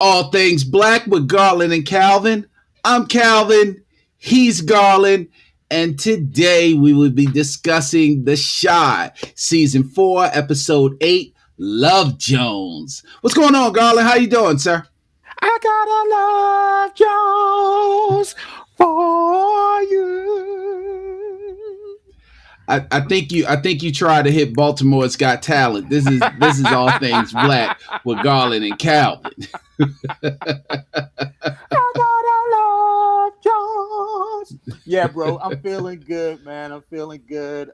All things black with Garland and Calvin. I'm Calvin, he's Garland, and today we will be discussing The Shy, Season 4, Episode 8, Love Jones. What's going on, Garland? How you doing, sir? I got a love Jones for you. I think you tried to hit Baltimore's Got Talent. This is all things black with Garland and Calvin. I got a love Jones. Yeah, bro, I'm feeling good, man. I'm feeling good.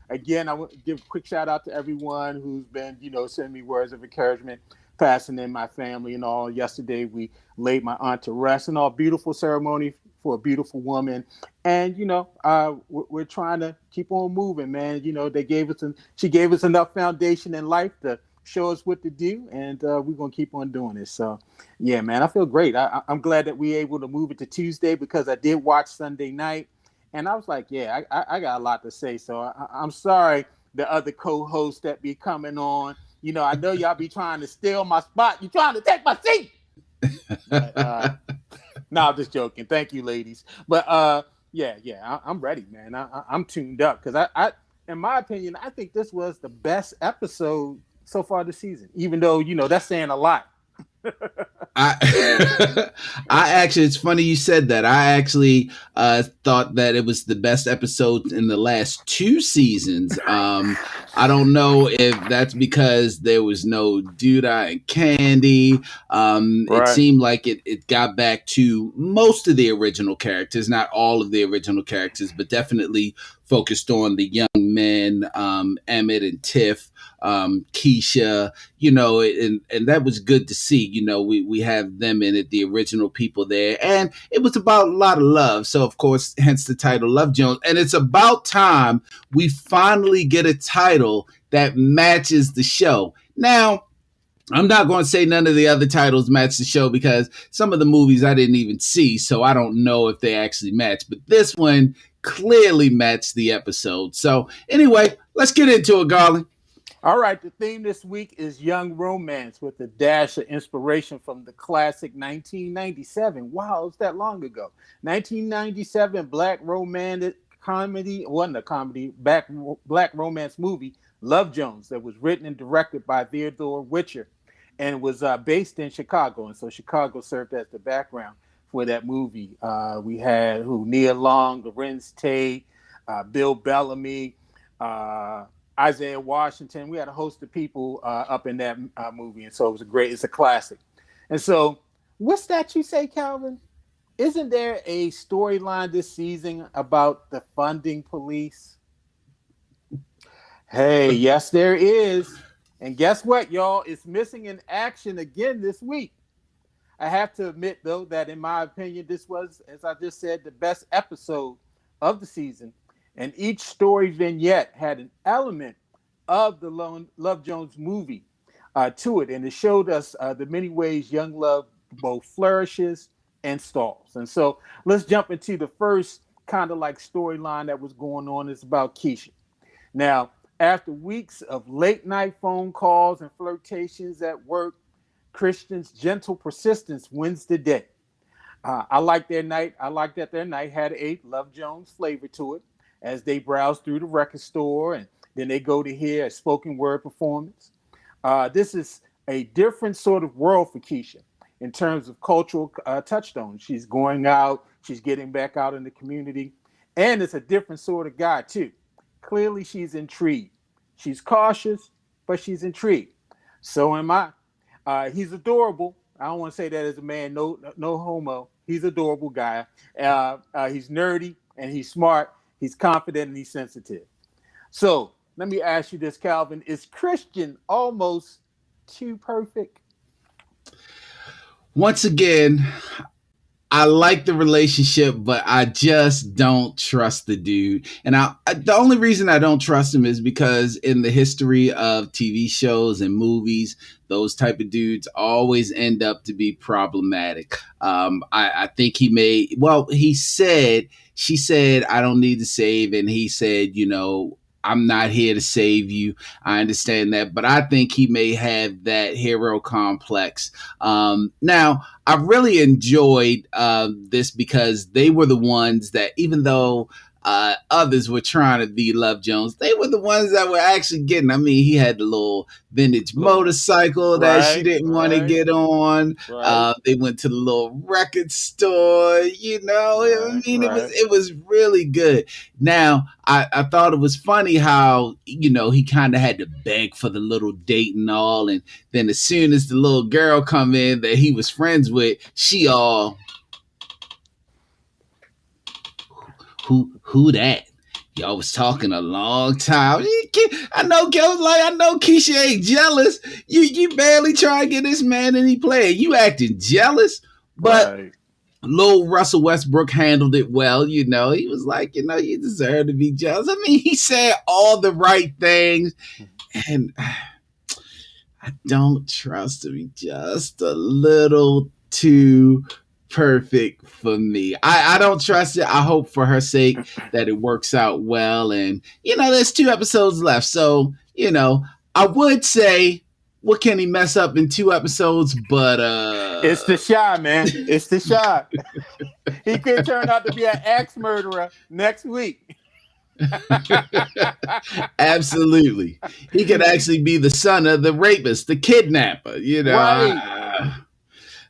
Again, I want to give a quick shout out to everyone who's been, sending me words of encouragement, passing in my family and all. Yesterday, we laid my aunt to rest and all. Beautiful ceremony for a beautiful woman. And, we're trying to keep on moving, man. She gave us enough foundation in life to show us what to do. And we're going to keep on doing it. So, yeah, man, I feel great. I'm glad that we were able to move it to Tuesday because I did watch Sunday night. And I was like, yeah, I got a lot to say. So I'm sorry, the other co-hosts that be coming on. I know y'all be trying to steal my spot. You trying to take my seat. But, no, I'm just joking. Thank you, ladies. But yeah, I'm ready, man. I'm tuned up because in my opinion, I think this was the best episode so far this season. Even though that's saying a lot. I I actually, it's funny you said that. I actually thought that it was the best episode in the last two seasons. I don't know if that's because there was no Duda and Candy. It Right. seemed like it got back to most of the original characters, not all of the original characters, but definitely focused on the young men, Emmett and Tiff, Keisha, and that was good to see. We have them in it, the original people there, and it was about a lot of love. So, of course, hence the title Love Jones. And it's about time we finally get a title that matches the show. Now, I'm not going to say none of the other titles match the show because some of the movies I didn't even see, so I don't know if they actually match. But this one clearly matched the episode. So, anyway, let's get into it, Garland. All right, the theme this week is young romance with a dash of inspiration from the classic 1997. Wow, it's that long ago. 1997 black romantic comedy, wasn't a comedy, black romance movie, Love Jones, that was written and directed by Theodore Witcher and was based in Chicago. And so Chicago served as the background for that movie. We had Nia Long, Lorenz Tate, Bill Bellamy, uh, Isaiah Washington. We had a host of people up in that movie, and so it's a classic. And so, what's that you say, Calvin? Isn't there a storyline this season about the funding police? Hey, yes, there is. And guess what, y'all? It's missing in action again this week. I have to admit, though, that in my opinion, this was, as I just said, the best episode of the season. And each story vignette had an element of the Love Jones movie to it. And it showed us the many ways young love both flourishes and stalls. And so let's jump into the first kind of like storyline that was going on. It's about Keisha. Now, after weeks of late night phone calls and flirtations at work, Christian's gentle persistence wins the day. I like their night. I like that their night had a Love Jones flavor to it as they browse through the record store and then they go to hear a spoken word performance. This is a different sort of world for Keisha in terms of cultural touchstones. She's going out, she's getting back out in the community, and it's a different sort of guy, too. Clearly, she's intrigued. She's cautious, but she's intrigued. So am I. He's adorable. I don't want to say that as a man, no homo. He's an adorable guy. He's nerdy and he's smart. He's confident and he's sensitive. So let me ask you this, Calvin: is Christian almost too perfect? Once again, I like the relationship, but I just don't trust the dude. And the only reason I don't trust him is because in the history of TV shows and movies, those type of dudes always end up to be problematic. I think he said, she said, I don't need to save. And he said, I'm not here to save you. I understand that, but I think he may have that hero complex. Now, I really enjoyed this because they were the ones that, even though others were trying to be Love Jones, they were the ones that were actually getting. I mean, he had the little vintage Little, motorcycle that she right, didn't want to right, get on. right, They went to the little record store. You know, I right, mean, right, it was really good. Now, I thought it was funny how, he kind of had to beg for the little date and all, and then as soon as the little girl come in that he was friends with, she all, who that? Y'all was talking a long time. I know, I know Keisha ain't jealous. You barely try to get this man any play. You acting jealous, but right. Lil Russell Westbrook handled it well. He was like, you deserve to be jealous. I mean, he said all the right things, and I don't trust him just a little too perfect for me. I don't trust it. I hope for her sake that it works out well. And, there's 2 episodes left. So, I would say, what can he mess up in 2 episodes? But It's the shy, man. It's the shy. He could turn out to be an axe murderer next week. absolutely. He could actually be the son of the rapist, the kidnapper. Right.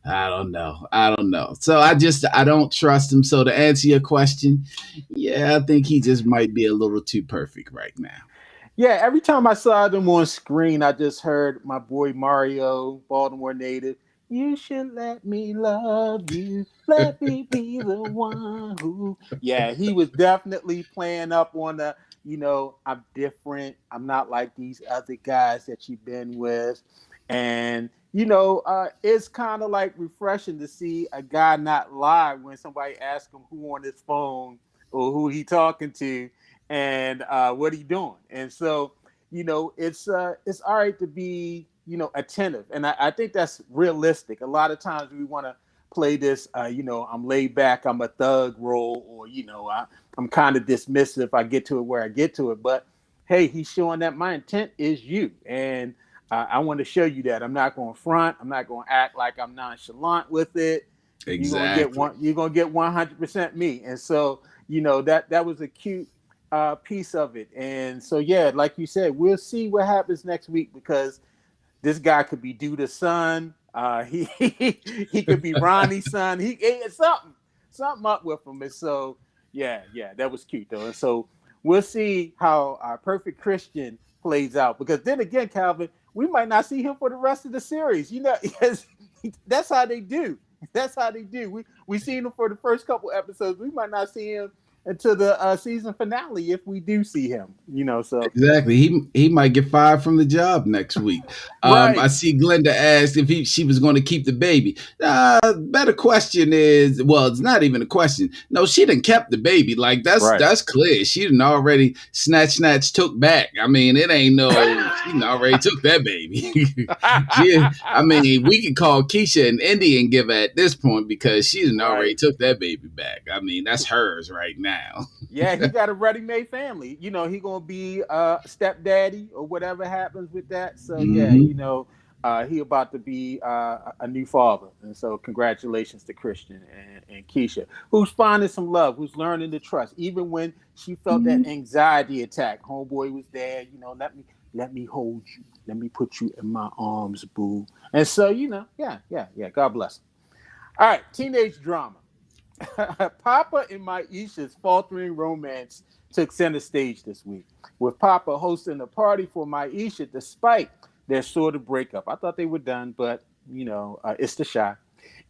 I don't know. I don't know. So I don't trust him. So to answer your question, yeah, I think he just might be a little too perfect right now. Yeah, every time I saw them on screen, I just heard my boy Mario, Baltimore native. You should let me love you. Let me be the one who. Yeah, he was definitely playing up on the, I'm different. I'm not like these other guys that you've been with. And, it's kind of like refreshing to see a guy not lie when somebody asks him who on his phone or who he talking to and what he doing. And so, it's all right to be, attentive. And I think that's realistic. A lot of times we want to play this, I'm laid back, I'm a thug role, or, I'm kind of dismissive. I get to it where I get to it. But hey, he's showing that my intent is you. And I want to show you that. I'm not going to front. I'm not going to act like I'm nonchalant with it. Exactly. You're gonna get 100% me. And so, that was a cute piece of it. And so, yeah, like you said, we'll see what happens next week because this guy could be Duda's son. He could be Ronnie's son. He something up with him. And so, yeah, that was cute though. And so we'll see how our Perfect Christian plays out because then again, Calvin, we might not see him for the rest of the series. Because that's how they do. That's how they do. We seen him for the first couple episodes. We might not see him until the season finale if we do see him. So Exactly. He might get fired from the job next week. I right, see Glenda asked if she was going to keep the baby. Better question is, well, it's not even a question. No, she didn't kept the baby. Like right. that's clear. She didn't already snatch took back. I mean, it ain't no. She done already took that baby. I mean, we could call Keisha an Indian giver at this point because she done already Right. took that baby back. I mean, that's hers right now. Yeah, he got a ready-made family. He gonna be stepdaddy or whatever happens with that. So yeah, Hmm. he about to be a new father. And so congratulations to Christian and Keisha, who's finding some love, who's learning to trust, even when she felt that anxiety attack. Homeboy was there. Let me hold you. Let me put you in my arms, boo. And so yeah. God bless him. All right, teenage drama. Papa and Maisha's faltering romance took center stage this week, with Papa hosting a party for Maisha despite their sort of breakup. I thought they were done, but it's the shy.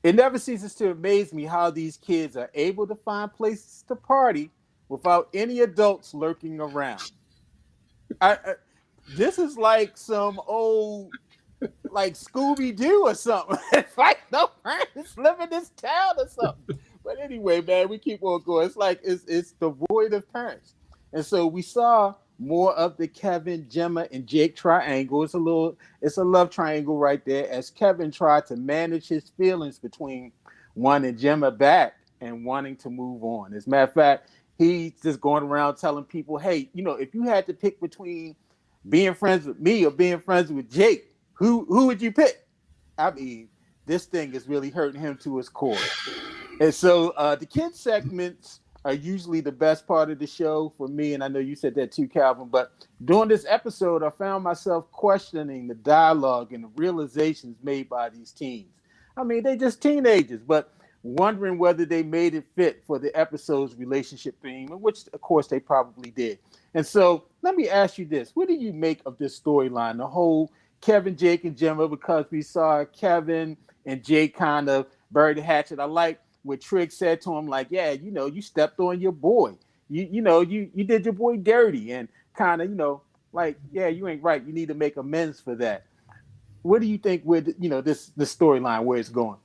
It never ceases to amaze me how these kids are able to find places to party without any adults lurking around. I this is like some old like Scooby Doo or something. It's like no parents live in this town or something. But anyway, man, we keep on going. It's like it's devoid of parents, and so we saw more of the Kevin, Gemma, and Jake triangle. It's a love triangle right there. As Kevin tried to manage his feelings between wanting Gemma back and wanting to move on. As a matter of fact, he's just going around telling people, hey, if you had to pick between being friends with me or being friends with Jake, who would you pick? I mean, this thing is really hurting him to his core. And so the kids segments are usually the best part of the show for me, and I know you said that too, Calvin. But during this episode, I found myself questioning the dialogue and the realizations made by these teens. I mean, they just teenagers, but wondering whether they made it fit for the episode's relationship theme, which of course they probably did. And so let me ask you this: what do you make of this storyline, the whole Kevin, Jake, and Gemma? Because we saw Kevin and Jake kind of bury the hatchet. I like what Trig said to him, like, yeah, you stepped on your boy. You did your boy dirty, and kind of, like, yeah, you ain't right. You need to make amends for that. What do you think with this storyline where it's going?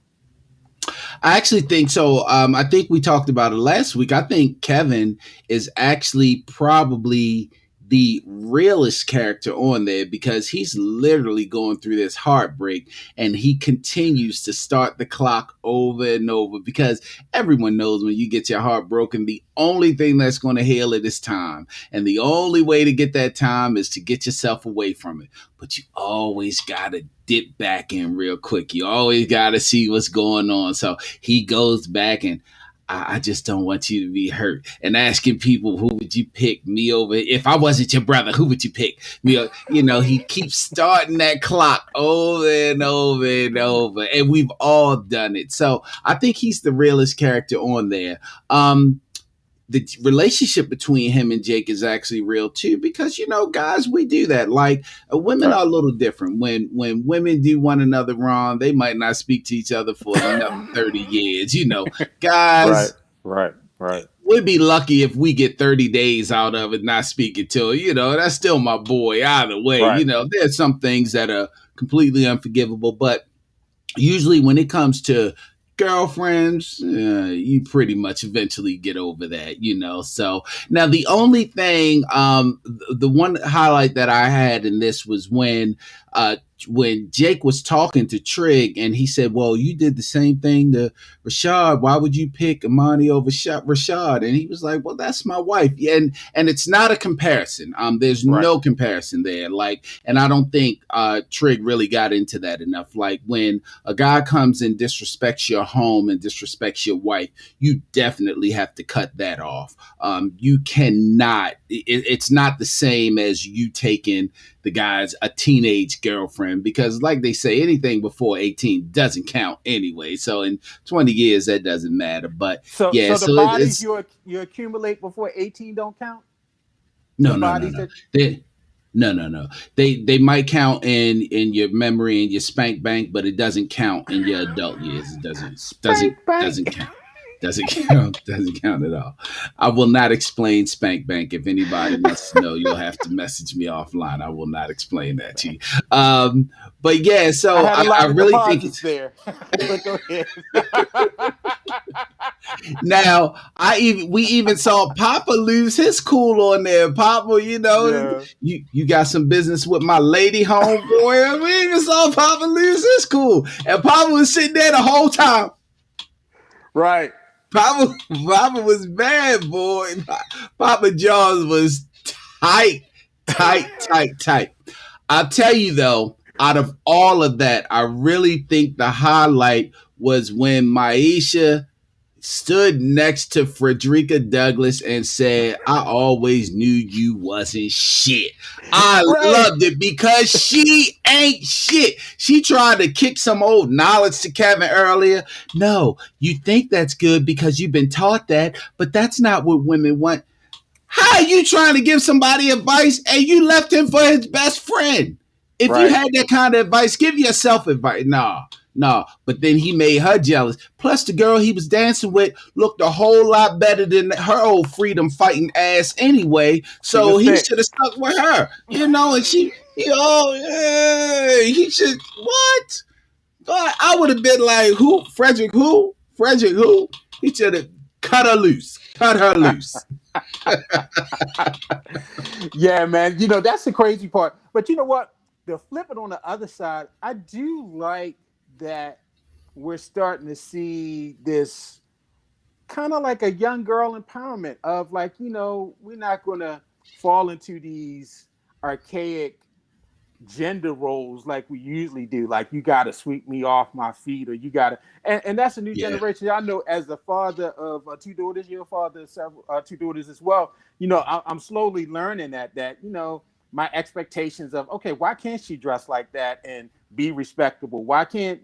I actually think so. I think we talked about it last week. I think Kevin is actually probably the realest character on there because he's literally going through this heartbreak and he continues to start the clock over and over because everyone knows when you get your heart broken, the only thing that's going to heal it is time. And the only way to get that time is to get yourself away from it. But you always got to dip back in real quick. You always got to see what's going on. So he goes back and I just don't want you to be hurt. And asking people, who would you pick, me over? If I wasn't your brother, who would you pick? Me, he keeps starting that clock over and over and over. And we've all done it. So I think he's the realest character on there. The relationship between him and Jake is actually real too, because guys, we do that. Like women are a little different. When women do one another wrong, they might not speak to each other for another 30 years. Guys, right. We'd be lucky if we get 30 days out of it not speaking to him. That's still my boy either way. Right. There's some things that are completely unforgivable, but usually when it comes to girlfriends, you pretty much eventually get over that, So now the only thing, the one highlight that I had in this was when Jake was talking to Trig and he said, well, you did the same thing to Rashad. Why would you pick Amani over Rashad? And he was like, well, that's my wife. Yeah, and it's not a comparison. There's no comparison there. Like, and I don't think Trig really got into that enough. Like when a guy comes and disrespects your home and disrespects your wife, you definitely have to cut that off. You cannot, it's not the same as you taking the guy's a teenage girlfriend, because like they say, anything before 18 doesn't count anyway. So in 20 years, that doesn't matter. But so the bodies you accumulate before 18 don't count? No. No. They might count in your memory and your spank bank, but it doesn't count in your adult years. It doesn't count. Doesn't count at all. I will not explain Spank Bank. If anybody wants to know, you'll have to message me offline. I will not explain that to you. But yeah, so I really think it's there. But go ahead. Now, we even saw Papa lose his cool on there. Papa, you got some business with my lady homeboy. We even saw Papa lose his cool, and Papa was sitting there the whole time. Right. Papa was bad, boy. Papa Jaws was tight. I'll tell you though, out of all of that, I really think the highlight was when Maisha stood next to Frederica Douglass and said, I always knew you wasn't shit. I loved it because she ain't shit. She tried to kick some old knowledge to Kevin earlier. No, you think that's good because you've been taught that, but that's not what women want. How are you trying to give somebody advice and you left him for his best friend? If you had that kind of advice, give yourself advice. No, but then he made her jealous. Plus, the girl he was dancing with looked a whole lot better than her old freedom fighting ass anyway. So he should have stuck with her, and he should, what? But I would have been like, who? Frederick who? He should have cut her loose. Yeah, man. That's the crazy part. But you know what? To flip it on the other side, I do like that we're starting to see this kind of like a young girl empowerment of like, we're not gonna fall into these archaic gender roles like we usually do. Like, you got to sweep me off my feet, or you got to, and that's a new Yeah. generation. I know, as the father of two daughters, you're a father of several, two daughters as well. I'm slowly learning that my expectations of, okay, why can't she dress like that and be respectable? Why can't,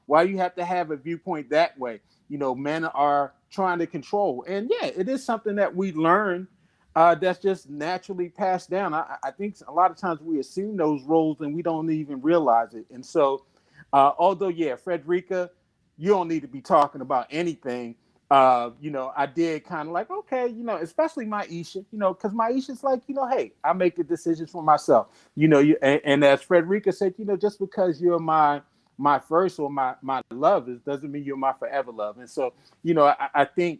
why you have to have a viewpoint that way? Men are trying to control, and yeah, it is something that we learn, that's just naturally passed down. I think a lot of times we assume those roles and we don't even realize it. And so, although, yeah, Frederica, you don't need to be talking about anything. I did kind of like, okay, especially Maisha, because Maisha's like, hey, I make the decisions for myself. And as Frederica said, just because you're my first or my love, is doesn't mean you're my forever love. And so, I think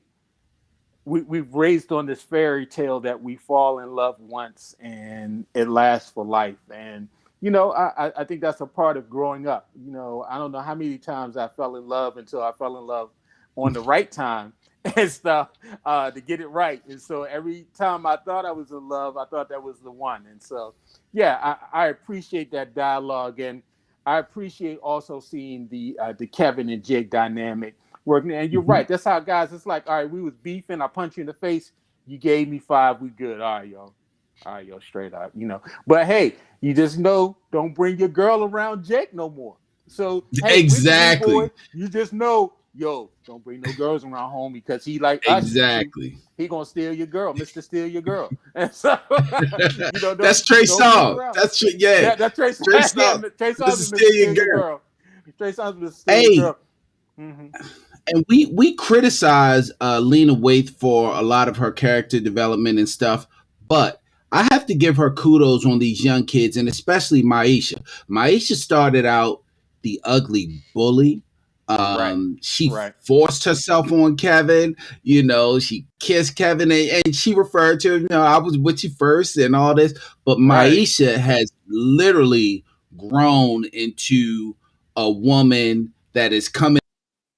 we've raised on this fairy tale that we fall in love once and it lasts for life. And I think that's a part of growing up. I don't know how many times I fell in love until I fell in love on the right time and stuff, to get it right. And so every time I thought I was in love, I thought that was the one. And so, yeah, I appreciate that dialogue, and I appreciate also seeing the Kevin and Jake dynamic working. And you're Mhm. right. That's how guys. It's like, all right, we was beefing. I punch you in the face. You gave me five. We good. All right, yo. All right, yo. Straight up. But hey, you just know, don't bring your girl around Jake no more. So hey, with you, B boy, Exactly. you just know, yo, don't bring no girls around home, because he like Usher too. Exactly. He gonna steal your girl, Mister Steal Your Girl. And so, don't That's Trey don't bring Songz. around. Yeah. That's Trey. Trey Yeah, Songz. Trey This Songz is is Mister still your Steal Your girl. Girl. Trey Songz is Mister Steal Your Hey, Girl. Mm-hmm. and we criticize Lena Waithe for a lot of her character development and stuff, but I have to give her kudos on these young kids, and especially Maisha. Maisha started out the ugly bully. Right. She Right. forced herself on Kevin. She kissed Kevin, and she referred to him. I was with you first, and all this. But Right. Maisha has literally grown into a woman that is coming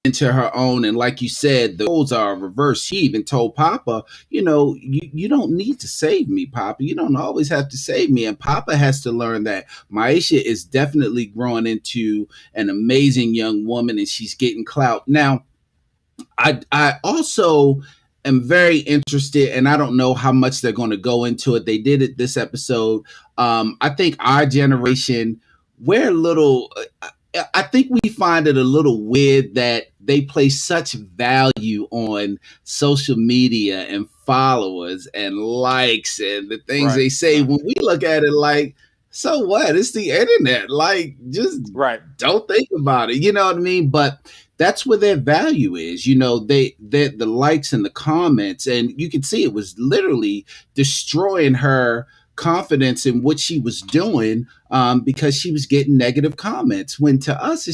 into her own, and like you said, the roles are reversed. She even told Papa, you don't need to save me, Papa. You don't always have to save me. And Papa has to learn that Maisha is definitely growing into an amazing young woman, and she's getting clout now. I also am very interested, and I don't know how much they're going to go into it. They did it this episode. I think our generation, we're a little. I think we find it a little weird that they place such value on social media and followers and likes and the things Right. they say. Right. When we look at it, like, so what? It's the internet. Like, just Right. don't think about it. You know what I mean? But that's where their value is. They the likes and the comments, and you can see it was literally destroying her confidence in what she was doing, because she was getting negative comments, when to us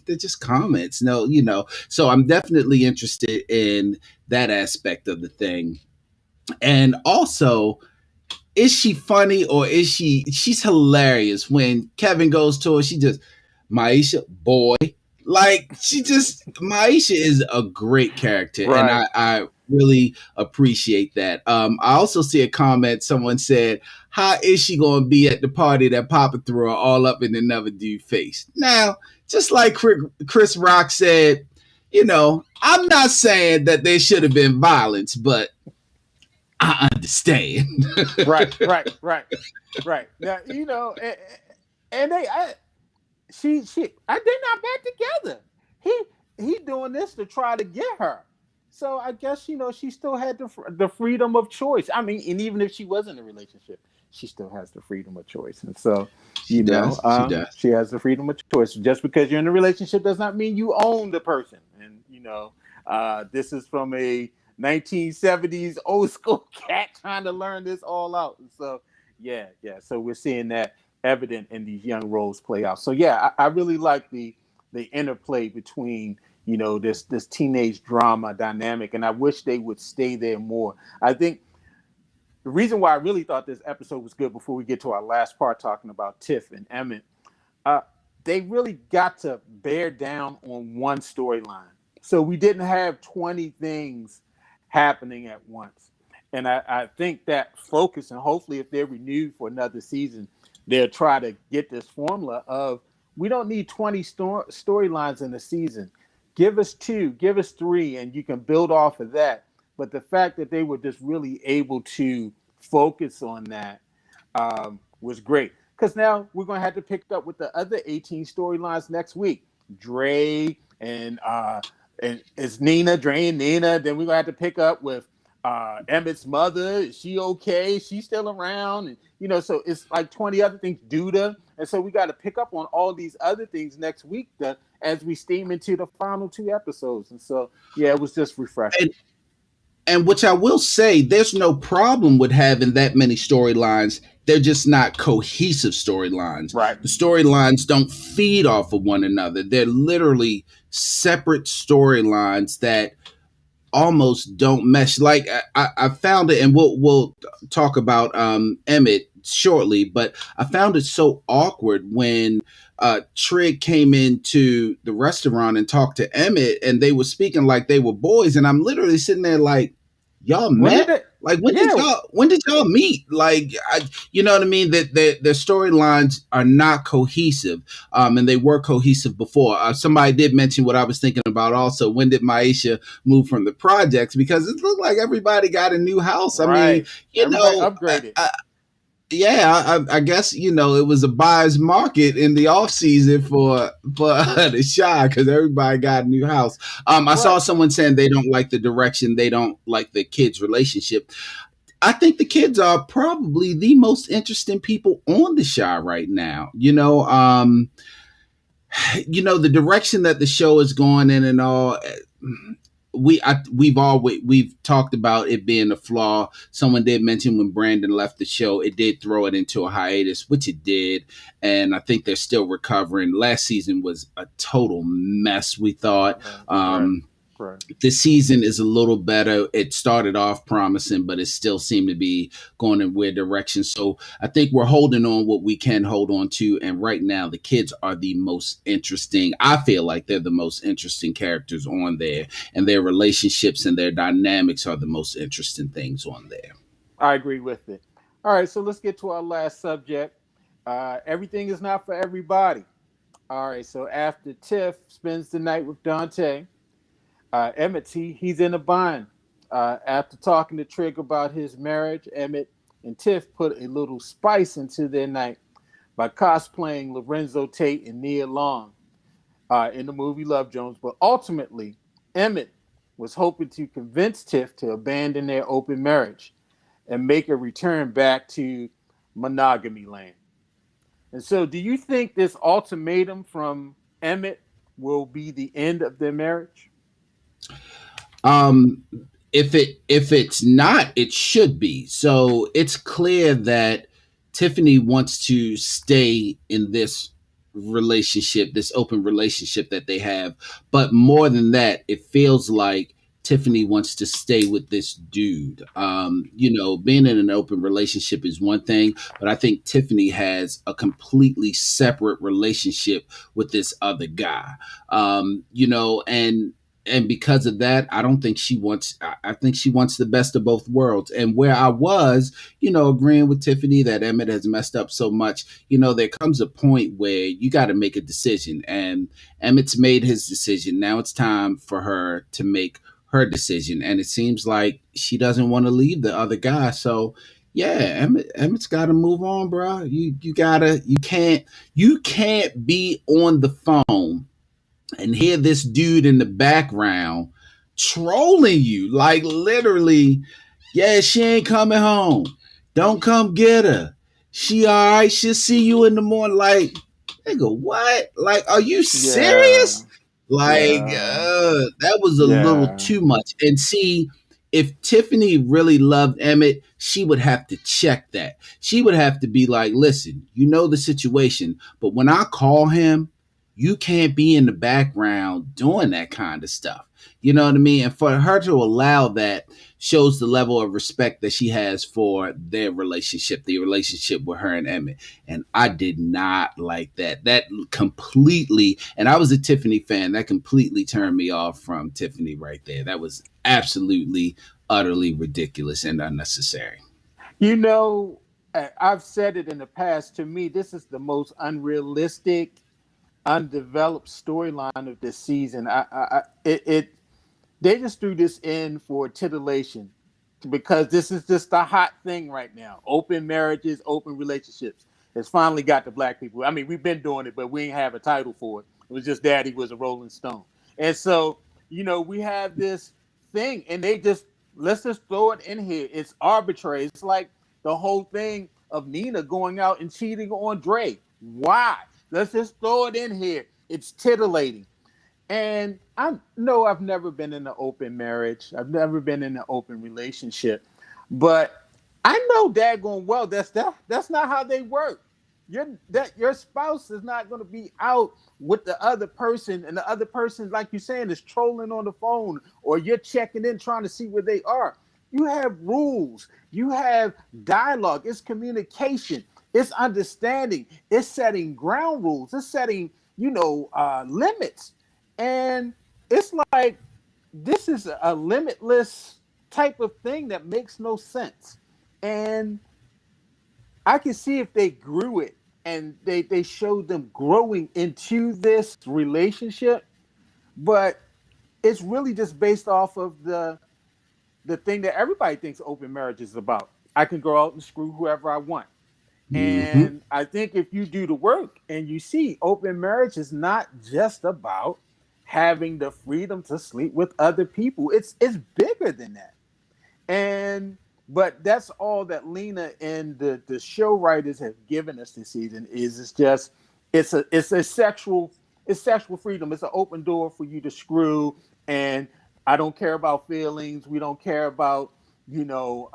they're just comments. No, so I'm definitely interested in that aspect of the thing. And also, is she funny, or is she's hilarious when Kevin goes to her? She just, Maisha, boy. Like, Maisha is a great character, and Right. I really appreciate that. I also see a comment, someone said, how is she gonna be at the party that Papa threw her all up in another dude's face? Now, just like Chris Rock said, I'm not saying that there should have been violence, but I understand. Right. Right. Right. Right. Now, and they're not back together. He doing this to try to get her. So I guess she still had the freedom of choice. I mean, and even if she was in a relationship, she still has the freedom of choice. And so, She does. She does. she has the freedom of choice. Just because you're in a relationship does not mean you own the person. And this is from a 1970s old school cat trying to learn this all out. And so, yeah, yeah. So we're seeing that evident in these young roles play out. So yeah, I really like the interplay between this teenage drama dynamic, and I wish they would stay there more. I think the reason why I really thought this episode was good, before we get to our last part talking about Tiff and Emmett, uh, they really got to bear down on one storyline. So we didn't have 20 things happening at once. And I think that focus, and hopefully, if they're renewed for another season, they'll try to get this formula of we don't need 20 storylines in a season. Give us two, give us three, and you can build off of that. But the fact that they were just really able to focus on that was great. Because now we're going to have to pick up with the other 18 storylines next week. Dre and it's Nina, Dre and Nina. Then we're going to have to pick up with Emmett's mother. Is she okay? She's still around. And, so it's like 20 other things. Duda. And so we got to pick up on all these other things next week as we steam into the final two episodes. And so, yeah, it was just refreshing. And which I will say, there's no problem with having that many storylines. They're just not cohesive storylines. Right. The storylines don't feed off of one another. They're literally separate storylines that almost don't mesh. Like I found it, and we'll talk about Emmett shortly, but I found it so awkward when Trig came into the restaurant and talked to Emmett, and they were speaking like they were boys, and I'm literally sitting there like, y'all met? Like when did y'all meet? Like you know what I mean? That their storylines are not cohesive, and they were cohesive before. Somebody did mention what I was thinking about. Also, when did Maisha move from the projects? Because it looked like everybody got a new house. Right. I mean, everybody upgraded. I guess it was a buyer's market in the off season for the Shy because everybody got a new house. I saw someone saying they don't like the direction, they don't like the kids' relationship. I think the kids are probably the most interesting people on the Shy right now. The direction that the show is going in and all. We've talked about it being a flaw. Someone did mention when Brandon left the show, it did throw it into a hiatus, which it did, and I think they're still recovering. Last season was a total mess, we thought. Right. This season is a little better. It started off promising, but it still seemed to be going in weird directions. So I think we're holding on what we can hold on to. And right now, the kids are the most interesting. I feel like they're the most interesting characters on there, and their relationships and their dynamics are the most interesting things on there. I agree with it. All right, so let's get to our last subject. Everything is not for everybody. All right, so after Tiff spends the night with Dante, Emmett, he's in a bind. After talking to Trig about his marriage, Emmett and Tiff put a little spice into their night by cosplaying Lorenzo Tate and Nia Long in the movie Love Jones. But ultimately, Emmett was hoping to convince Tiff to abandon their open marriage and make a return back to monogamy land. And so, do you think this ultimatum from Emmett will be the end of their marriage? If it's not, it should be. So it's clear that Tiffany wants to stay in this relationship, this open relationship that they have. But more than that, it feels like Tiffany wants to stay with this dude. Being in an open relationship is one thing, but I think Tiffany has a completely separate relationship with this other guy. And because of that, I don't think she wants. I think she wants the best of both worlds. And where I was, agreeing with Tiffany that Emmett has messed up so much, there comes a point where you got to make a decision. And Emmett's made his decision. Now it's time for her to make her decision. And it seems like she doesn't want to leave the other guy. So yeah, Emmett's got to move on, bro. You can't be on the phone and hear this dude in the background trolling you, like literally, yeah, she ain't coming home. Don't come get her. She all right. She'll see you in the morning. Like, nigga, what? Like, are you serious? Like, that was a little too much. And see, if Tiffany really loved Emmett, she would have to check that. She would have to be like, listen, the situation, but when I call him, you can't be in the background doing that kind of stuff. You know what I mean? And for her to allow that shows the level of respect that she has for their relationship, the relationship with her and Emmett. And I did not like that. That completely, and I was a Tiffany fan, that completely turned me off from Tiffany right there. That was absolutely, utterly ridiculous and unnecessary. You know, I've said it in the past. To me, this is the most unrealistic, undeveloped storyline of this season. They just threw this in for titillation because this is just a hot thing right now. Open marriages, open relationships. It's finally got to black people. I mean, we've been doing it, but we ain't have a title for it. It was just Daddy was a Rolling Stone. And so, we have this thing, and they just let's just throw it in here. It's arbitrary. It's like the whole thing of Nina going out and cheating on Dre. Why? Let's just throw it in here. It's titillating. And I know I've never been in an open marriage. I've never been in an open relationship. But I know daggone well that's not how they work. Your spouse is not going to be out with the other person, and the other person, like you're saying, is trolling on the phone, or you're checking in trying to see where they are. You have rules, you have dialogue, it's communication, it's understanding, it's setting ground rules, it's setting, limits. And it's like this is a limitless type of thing that makes no sense. And I can see if they grew it and they showed them growing into this relationship, but it's really just based off of the thing that everybody thinks open marriage is about. I can go out and screw whoever I want. Mm-hmm. And I think if you do the work and you see open marriage is not just about having the freedom to sleep with other people. It's bigger than that. And but that's all that Lena and the show writers have given us this season is it's just it's a sexual freedom. It's an open door for you to screw. And I don't care about feelings. We don't care about, you know,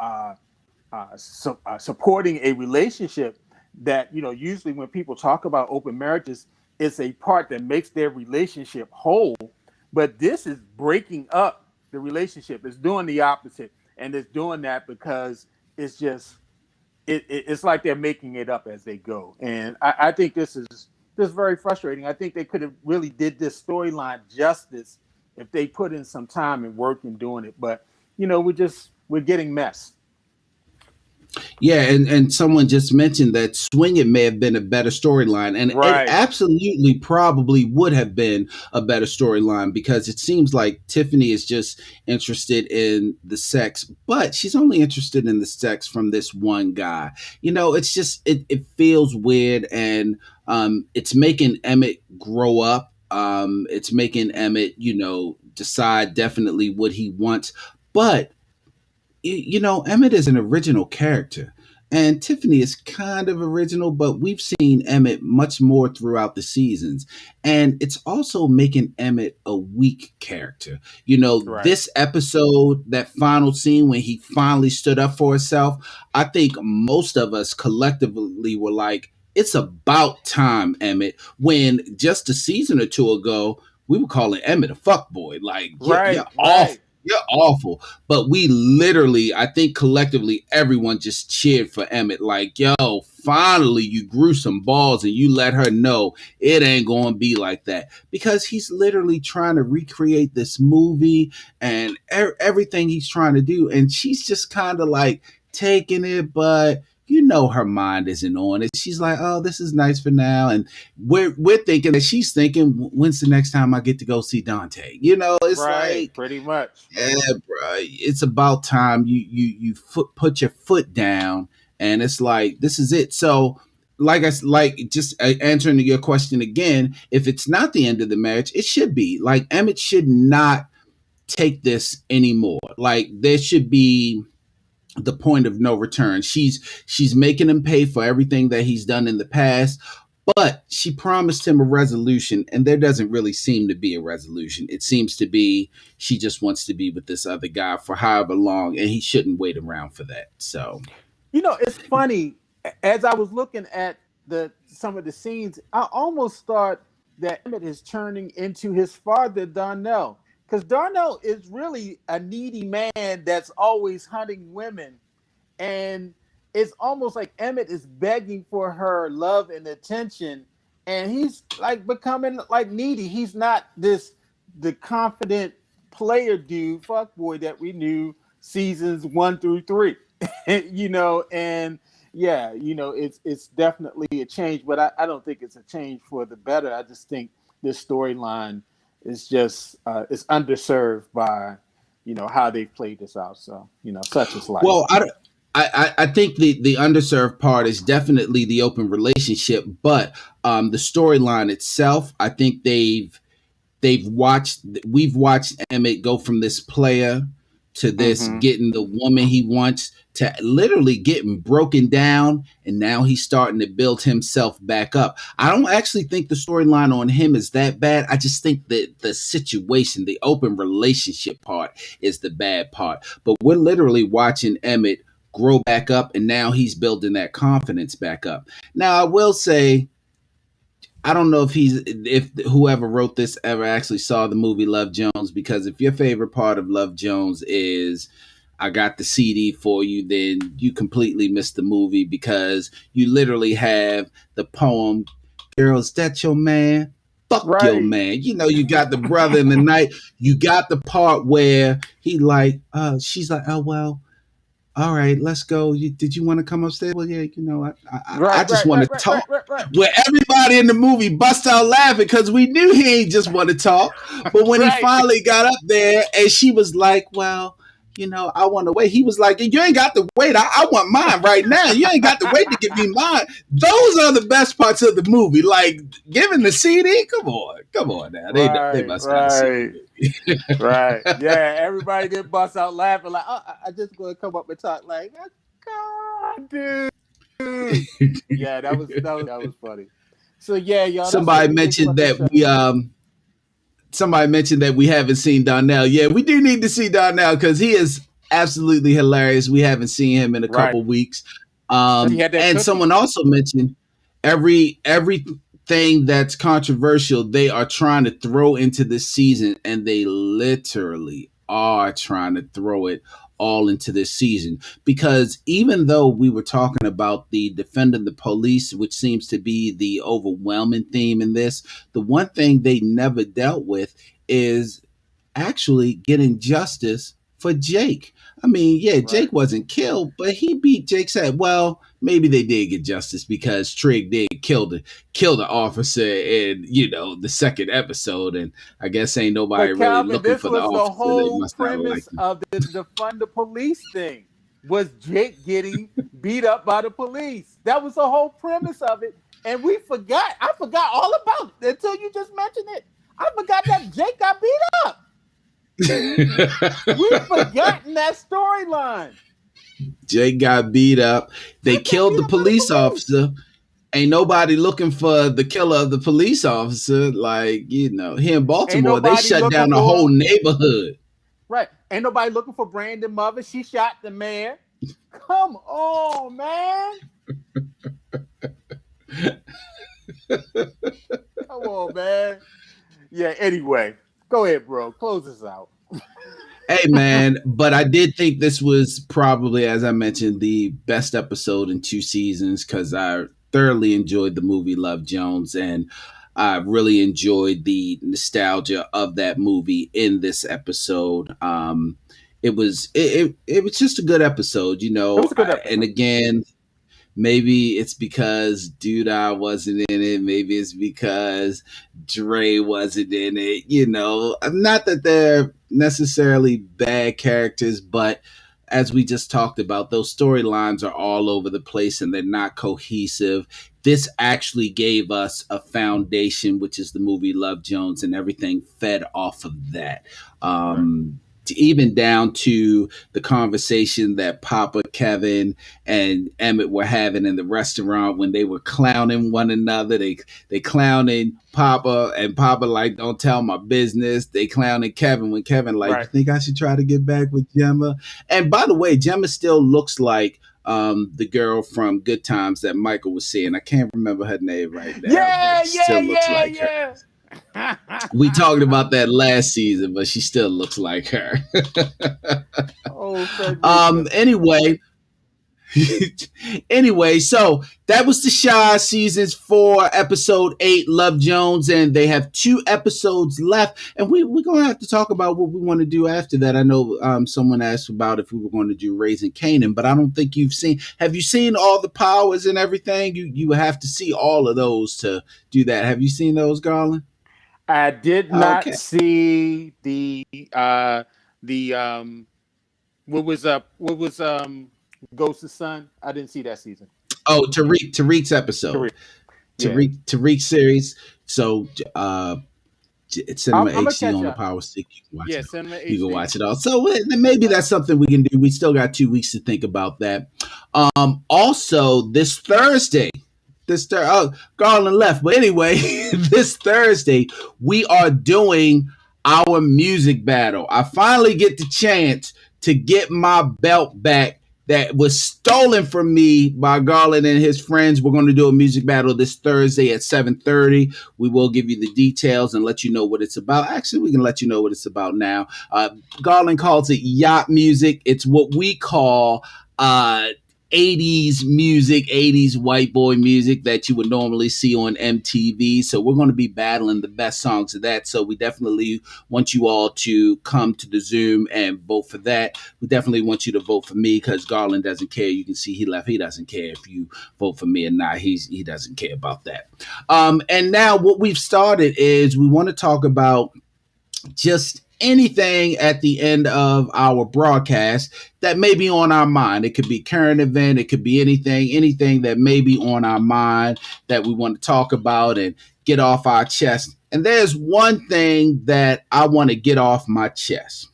supporting a relationship that, usually when people talk about open marriages, it's a part that makes their relationship whole. But this is breaking up the relationship. It's doing the opposite. And it's doing that because it's just, it's like they're making it up as they go. And I think this is just very frustrating. I think they could have really did this storyline justice if they put in some time and work in doing it. But, we're getting messed. Yeah, and someone just mentioned that Swing It may have been a better storyline, and it Right. absolutely probably would have been a better storyline because it seems like Tiffany is just interested in the sex, but she's only interested in the sex from this one guy. It's just it feels weird, and it's making Emmett grow up. It's making Emmett, decide definitely what he wants, but Emmett is an original character. And Tiffany is kind of original, but we've seen Emmett much more throughout the seasons. And it's also making Emmett a weak character. Right. This episode, that final scene when he finally stood up for himself, I think most of us collectively were like, it's about time, Emmett. When just a season or two ago, we were calling Emmett a fuckboy. Like, you're Right. awful. Right. You're awful. But we literally, I think collectively, everyone just cheered for Emmett. Like, yo, finally you grew some balls and you let her know it ain't going to be like that. Because he's literally trying to recreate this movie and everything he's trying to do. And she's just kind of like taking it, but her mind isn't on it. She's like, oh, this is nice for now. And we're thinking that she's thinking, when's the next time I get to go see Dante? It's Right. like, Pretty much. yeah, bro. It's about time you put your foot down, and it's like this is it. So, like just answering your question again, if it's not the end of the marriage, it should be like Emmett should not take this anymore. Like there should be the point of no return. She's making him pay for everything that he's done in the past. But she promised him a resolution, and there doesn't really seem to be a resolution. It seems to be she just wants to be with this other guy for however long, and he shouldn't wait around for that. So, It's funny. As I was looking at the some of the scenes, I almost thought that Emmett is turning into his father, Darnell. Because Darnell is really a needy man that's always hunting women. And it's almost like Emmett is begging for her love and attention. And he's like becoming like needy. He's not the confident player dude, fuckboy that we knew seasons 1 through 3. And yeah, it's definitely a change, but I don't think it's a change for the better. I just think this storyline is just it's underserved by how they've played this out. So such is life. Well, I think the underserved part is definitely the open relationship, but the storyline itself, I think we've watched Emmett go from this player to this Mm-hmm. getting the woman he wants to literally getting broken down, and now he's starting to build himself back up. I don't actually think the storyline on him is that bad. I just think that the situation, the open relationship part is the bad part. But we're literally watching Emmett grow back up, and now he's building that confidence back up. Now I will say, I don't know if whoever wrote this ever actually saw the movie Love Jones, because if your favorite part of Love Jones is I got the CD for you, then you completely missed the movie, because you literally have the poem, "Girl, is that your man? Fuck your Right. man." You got the brother in the night. You got the part where she's like, "Oh well, all right, let's go. Did you want to come upstairs?" Well, yeah, I Right. just Right. want Right. to Right. talk. Right. Right. Right. Where everybody in the movie bust out laughing because we knew he ain't just want to talk. But when he Right. finally got up there and she was like, "Well, I want to wait," he was like, "You ain't got to wait. I want mine right now. You ain't got to wait to give me mine." Those are the best parts of the movie. Like giving the CD. Come on now. They Right. must not have seen Right. the Right. Yeah. Everybody get bust out laughing like, oh, I just gonna come up and talk like, oh, God, dude. Yeah, that was funny. So yeah, y'all, that's what somebody we think mentioned about that this we episode. somebody mentioned that we haven't seen Donnell. Yeah, we do need to see Donnell because he is absolutely hilarious. We haven't seen him in a Right. couple weeks. Since he had that And cookie. someone also mentioned everything that's controversial they are trying to throw into this season, and they literally are trying to throw it all into this season, because even though we were talking about the defending the police, which seems to be the overwhelming theme in this, the one thing they never dealt with is actually getting justice for Jake. I mean, yeah, Right. Jake wasn't killed, but he beat Jake's head. Well, maybe they did get justice because Trig did kill the officer in the second episode, and I guess ain't nobody But really Calvin, looking this for the was the officer. They whole must not have liked premise him. of the defund the police thing. Was Jake getting beat up by the police? That was the whole premise of it. And we forgot. I forgot all about it until you just mentioned it. I forgot that Jake got beat up. We forgotten that storyline. Jake got beat up. They Jake got killed beat the up by the police police. officer. Ain't nobody looking for the killer of the police officer. Like, here in Ain't Baltimore, they nobody shut looking down the whole for neighborhood. right. Ain't nobody looking for Brandon Mother. She shot the mayor. Come on, man. Come on, man. Yeah, anyway. Go ahead, bro. Close this out. Hey, man, but I did think this was probably, as I mentioned, the best episode in 2 seasons, because I thoroughly enjoyed the movie Love Jones, and I really enjoyed the nostalgia of that movie in this episode. It was just a good episode, It was a good and episode. again, maybe it's because Dude I wasn't in it. Maybe it's because Dre wasn't in it. Not that they're necessarily bad characters, but as we just talked about, those storylines are all over the place and they're not cohesive. This actually gave us a foundation, which is the movie Love Jones, and everything fed off of that. Right. Even down to the conversation that Papa, Kevin, and Emmett were having in the restaurant when they were clowning one another. They clowning Papa, and Papa like, "Don't tell my business." They clowning Kevin when Kevin like, "You Right. think I should try to get back with Gemma?" And by the way, Gemma still looks like the girl from Good Times that Michael was seeing. I can't remember her name right now, but Yeah, she yeah, still looks yeah, like her. yeah. We talked about that last season, but she still looks like her. Oh, Frederica. Anyway, anyway, so that was the Shy seasons 4, episode 8, Love Jones, and they have 2 episodes left. And we're gonna have to talk about what we want to do after that. I know someone asked about if we were going to do Raising Canaan, but I don't think you've seen. Have you seen all the powers and everything? You have to see all of those to do that. Have you seen those, Garland? I did not Okay. see the what was Ghost's son. I didn't see that season. Oh, Tariq's episode, Tariq. Yeah, Tariq series. So it's Cinema I'm gonna HD catch on the up. Power Stick. You can watch Yeah, it. Cinema You can HD. watch it all. So maybe that's something we can do. We still got 2 weeks to think about that. Also, this Thursday, Garland left, but anyway, this Thursday we are doing our music battle. I finally get the chance to get my belt back that was stolen from me by Garland and his friends. We're going to do a music battle this Thursday at 7:30. We will give you the details and let you know what it's about. Actually, we can let you know what it's about now. Garland calls it yacht music. It's what we call 80s music, 80s white boy music that you would normally see on MTV. So we're going to be battling the best songs of that. So we definitely want you all to come to the Zoom and vote for that. We definitely want you to vote for me because Garland doesn't care. You can see he left. He doesn't care if you vote for me or not. He doesn't care about that. And now what we've started is we want to talk about just anything at the end of our broadcast that may be on our mind. It could be current event, it could be anything that may be on our mind that we want to talk about and get off our chest. And there's one thing that I want to get off my chest.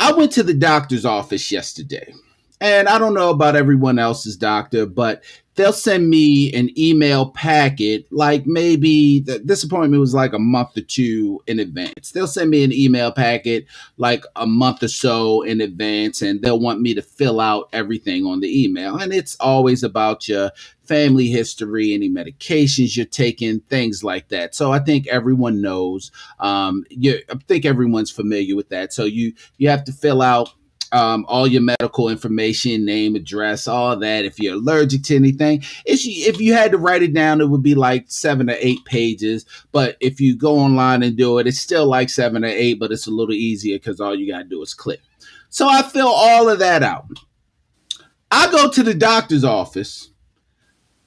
I went to the doctor's office yesterday, and I don't know about everyone else's doctor, but they'll send me an email packet like maybe this appointment was like a month or two in advance. They'll send me an email packet like a month or so in advance, and they'll want me to fill out everything on the email. And it's always about your family history, any medications you're taking, things like that. So I think everyone knows. I think everyone's familiar with that. So you have to fill out all your medical information, name, address, all that. If you're allergic to anything, if you had to write it down, it would be like 7 or 8 pages. But if you go online and do it, it's still like 7 or 8, but it's a little easier because all you got to do is click. So I fill all of that out. I go to the doctor's office.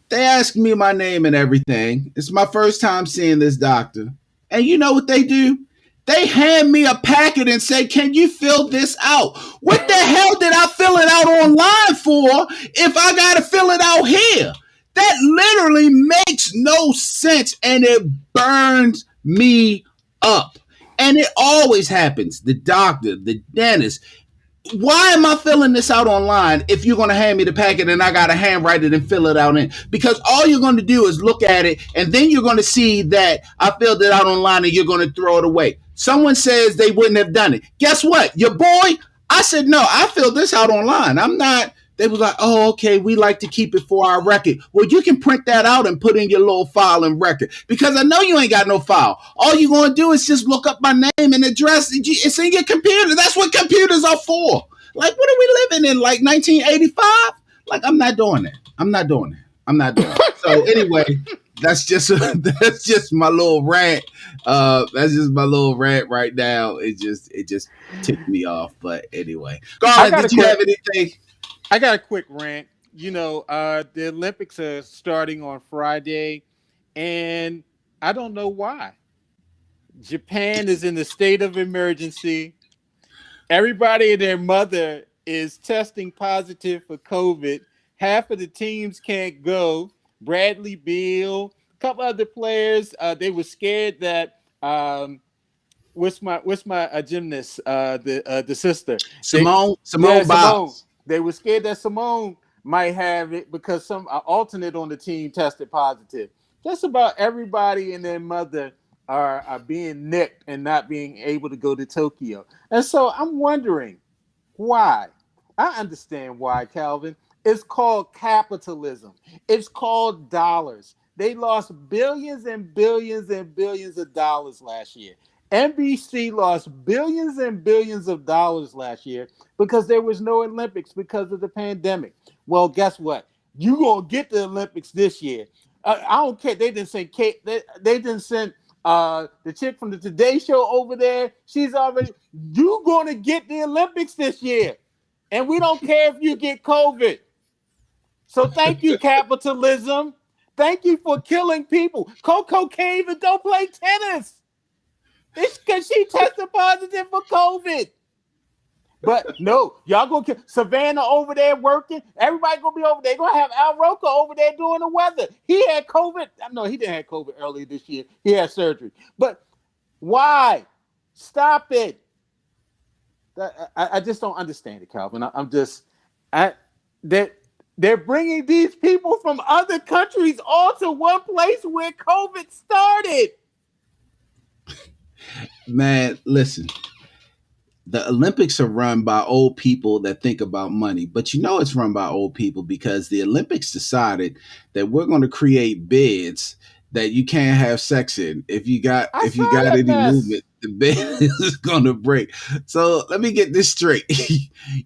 They ask me my name and everything. It's my first time seeing this doctor. And you know what they do? They hand me a packet and say, "Can you fill this out?" What the hell did I fill it out online for if I got to fill it out here? That literally makes no sense and it burns me up. And it always happens. The doctor, the dentist, why am I filling this out online if you're going to hand me the packet and I got to handwrite it and fill it out in? Because all you're going to do is look at it and then you're going to see that I filled it out online and you're going to throw it away. Someone says they wouldn't have done it. Guess what? Your boy, I said, no, I filled this out online. I'm not. They was like, "Oh, okay, we like to keep it for our record." Well, you can print that out and put in your little file and record because I know you ain't got no file. All you're going to do is just look up my name and address. It's in your computer. That's what computers are for. Like, what are we living in? Like 1985? Like, I'm not doing that. I'm not doing that. I'm not doing it. So anyway, that's just my little rant. That's just my little rant right now. It just ticked me off. But anyway, I Garland, got a did you quick. have anything? I got a quick rant. The Olympics are starting on Friday, and I don't know why. Japan is in the state of emergency. Everybody and their mother is testing positive for COVID. Half of the teams can't go. Bradley Beal, a couple other players, they were scared that what's my gymnast, the sister. They Yeah, Simone Simone. Biles. They were scared that Simone might have it because some alternate on the team tested positive. Just about everybody and their mother are being nicked and not being able to go to Tokyo. And so I'm wondering why. I understand why, Calvin. It's called capitalism. It's called dollars. They lost billions and billions and billions of dollars last year. NBC lost billions and billions of dollars last year because there was no Olympics because of the pandemic. Well, guess what? You gonna get the Olympics this year. I don't care. They didn't send Kate. They didn't send the chick from the Today Show over there. She's already. You gonna get the Olympics this year. And we don't care if you get COVID. So thank you, capitalism. Thank you for killing people. Coco can't even go play tennis. It's because she tested positive for COVID. But no, y'all gonna kill Savannah over there working. Everybody gonna be over there. Gonna have Al Roker over there doing the weather. He had COVID. No, he didn't have COVID earlier this year. He had surgery. But why? Stop it. I just don't understand it, Calvin. I'm just, they're bringing these people from other countries all to one place where COVID started. Man, listen. The Olympics are run by old people that think about money, but you know it's run by old people because the Olympics decided that we're going to create beds that you can't have sex in. If you got any movement, the bed is going to break. So let me get this straight.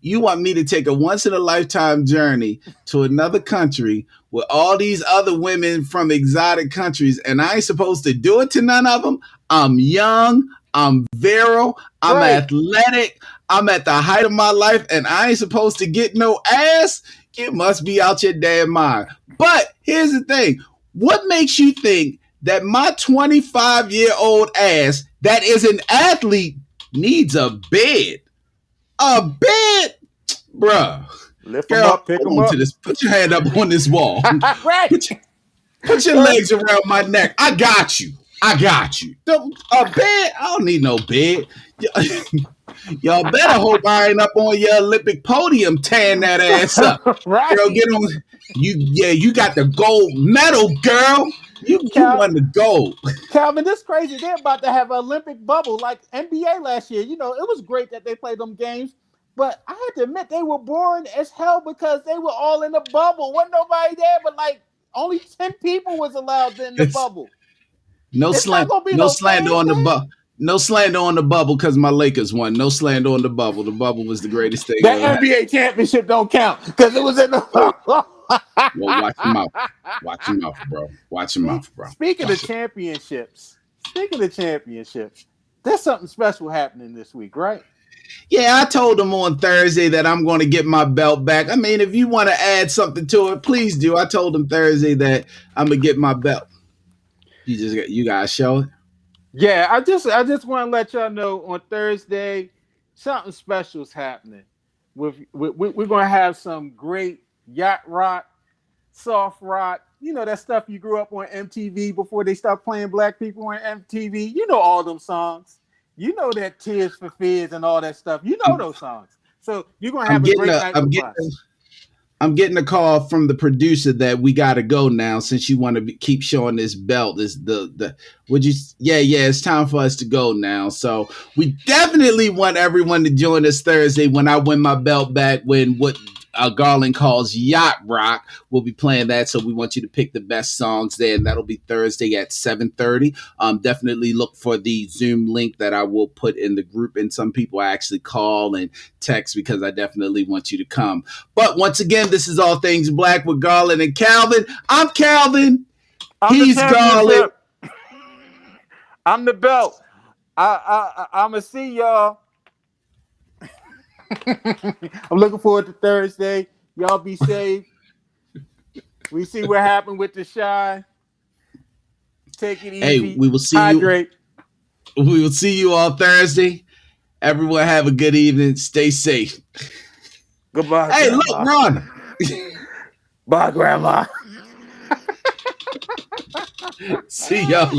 You want me to take a once in a lifetime journey to another country with all these other women from exotic countries, and I ain't supposed to do it to none of them? I'm young. I'm virile. I'm athletic. I'm at the height of my life, and I ain't supposed to get no ass. You must be out your damn mind. But here's the thing. What makes you think that my 25-year-old ass that is an athlete needs a bed? A bed? Bruh. Lift them up, pick them up. Put your hand up on this wall. Right. Put your legs around my neck. I got you. A bed? I don't need no bed. Y'all better hope I ain't up on your Olympic podium tearing that ass up. Right. Girl, get on. You got the gold medal, girl. You won the gold. Calvin, this crazy. They're about to have an Olympic bubble like NBA last year. You know, it was great that they played them games, but I had to admit they were boring as hell because they were all in the bubble. Wasn't nobody there, but like only 10 people was allowed in the bubble. No slander on the No slander on the bubble because my Lakers won. No slander on the bubble. The bubble was the greatest thing. That NBA championship don't count because it was in the. Well, watch your mouth. Watch your mouth, bro. Watch your mouth, bro. Speaking of championships, there's something special happening this week, right? Yeah, I told them on Thursday that I'm going to get my belt back. I mean, if you want to add something to it, please do. I told them Thursday that I'm going to get my belt. You guys show it? Yeah, I just want to let y'all know on Thursday something special is happening. We're going to have some great yacht rock, soft rock. You know that stuff you grew up on MTV before they stopped playing black people on MTV. You know all them songs. You know that Tears for Fears and all that stuff. You know those songs. So you're going to have a great night with us. I'm getting a call from the producer that we got to go now since you want to keep showing this belt. It's time for us to go now. So we definitely want everyone to join us Thursday when I win my belt back, when what Garland calls yacht rock. We'll be playing that, so we want you to pick the best songs there, and that'll be Thursday at 7:30. Definitely look for the Zoom link that I will put in the group, and some people actually call and text because I definitely want you to come. But once again, this is All Things Black with Garland and Calvin. I'm Calvin. He's Garland. I'm the belt. I'm gonna see y'all. I'm looking forward to Thursday. Y'all be safe. We see what happened with the shy. Take it easy. Hey, we will see Hydrate. you. We will see you on Thursday. Everyone have a good evening. Stay safe. Goodbye. Hey, Grandma. look, Ron. Bye, Grandma. See y'all.